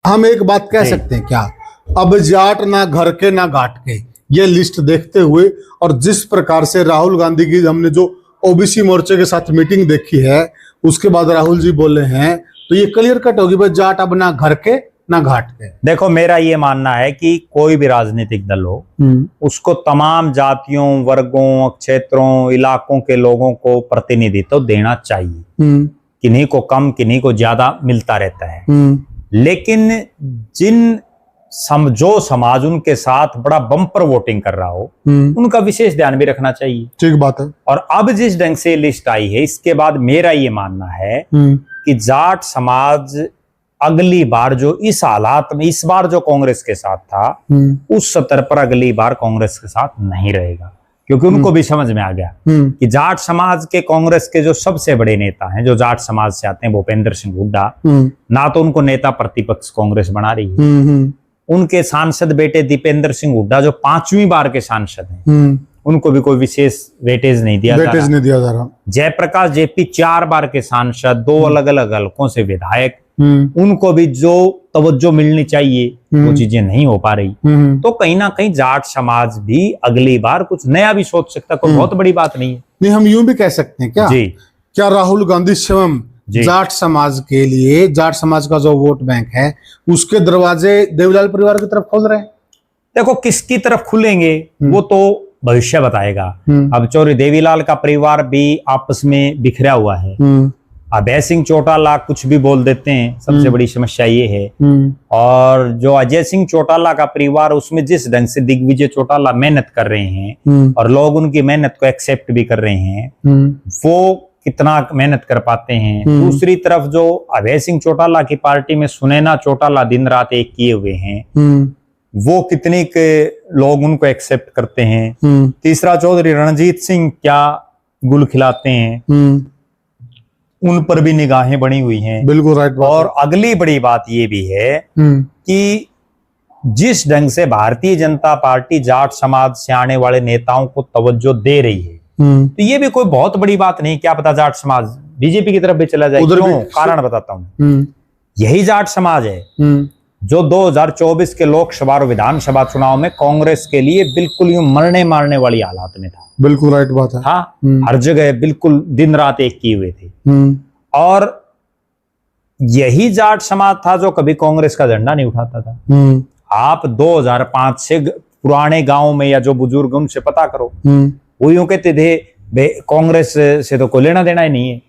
हम एक बात कह सकते हैं क्या, अब जाट ना घर के ना घाट के, ये लिस्ट देखते हुए और जिस प्रकार से राहुल गांधी की हमने जो ओबीसी मोर्चे के साथ मीटिंग देखी है, उसके बाद राहुल जी बोले हैं, तो ये क्लियर कट होगी भाई जाट अब ना घर के ना घाट के। देखो, मेरा ये मानना है कि कोई भी राजनीतिक दल हो, उसको तमाम जातियों, वर्गों, क्षेत्रों, इलाकों के लोगों को प्रतिनिधित्व देना चाहिए। किन्हीं को कम, किन्हीं को ज्यादा मिलता रहता है, लेकिन जो समाज उनके साथ बड़ा बम्पर वोटिंग कर रहा हो, उनका विशेष ध्यान भी रखना चाहिए। ठीक बात है। और अब जिस ढंग से लिस्ट आई है, इसके बाद मेरा ये मानना है कि जाट समाज अगली बार जो इस हालात में, इस बार जो कांग्रेस के साथ था, उस स्तर पर अगली बार कांग्रेस के साथ नहीं रहेगा, क्योंकि उनको भी समझ में आ गया कि जाट समाज के कांग्रेस के जो सबसे बड़े नेता हैं, जो जाट समाज से आते हैं, भूपेंद्र सिंह हुड्डा, ना तो उनको नेता प्रतिपक्ष कांग्रेस बना रही है, उनके सांसद बेटे दीपेंद्र सिंह हुड्डा जो 5वीं बार के सांसद हैं, उनको भी कोई विशेष वेटेज नहीं दिया जा रहा। जयप्रकाश जेपी 4 बार के सांसद, 2 अलग अलग हलकों से विधायक, उनको भी जो तवज्जो मिलनी चाहिए वो चीजें नहीं हो पा रही। तो कहीं ना कहीं जाट समाज भी अगली बार कुछ नया भी सोच सकता, कोई बहुत बड़ी बात नहीं है। नहीं, हम यूं भी कह सकते हैं क्या जी, क्या राहुल गांधी स्वयं जाट समाज के लिए, जाट समाज का जो वोट बैंक है, उसके दरवाजे देवीलाल परिवार की तरफ खोल रहे हैं? देखो, किसकी तरफ खुलेंगे वो तो भविष्य बताएगा। अब चौधरी देवीलाल का परिवार भी आपस में बिखरा हुआ है। अभय सिंह चौटाला कुछ भी बोल देते हैं, सबसे बड़ी समस्या ये है। और जो अजय सिंह चौटाला का परिवार, उसमें जिस ढंग से दिग्विजय चौटाला मेहनत कर रहे हैं और लोग उनकी मेहनत को एक्सेप्ट भी कर रहे हैं, वो कितना मेहनत कर पाते हैं। दूसरी तरफ जो अभय सिंह चौटाला की पार्टी में सुनैना चौटाला दिन रात एक किए हुए हैं, वो कितने के लोग उनको एक्सेप्ट करते हैं। तीसरा चौधरी रणजीत सिंह क्या गुल खिलाते हैं, उन पर भी निगाहें बनी हुई हैं। बिल्कुल राइट बात। और अगली बड़ी बात ये भी है कि जिस ढंग से भारतीय जनता पार्टी जाट समाज से आने वाले नेताओं को तवज्जो दे रही है, तो ये भी कोई बहुत बड़ी बात नहीं। क्या पता जाट समाज बीजेपी की तरफ भी चला जाए। क्यों? कारण बताता हूं। यही जाट समाज है जो 2024 के लोकसभा और विधानसभा चुनाव में कांग्रेस के लिए बिल्कुल यूं मरने मारने वाली हालात में था। बिल्कुल राइट बात है। हाँ, हर जगह बिल्कुल दिन रात एक किए हुए थे। और यही जाट समाज था जो कभी कांग्रेस का झंडा नहीं उठाता था। आप 2005 से पुराने गांव में या जो बुजुर्ग उनसे पता करो, वो यूं कहते थे कांग्रेस से तो कोई लेना देना ही नहीं है।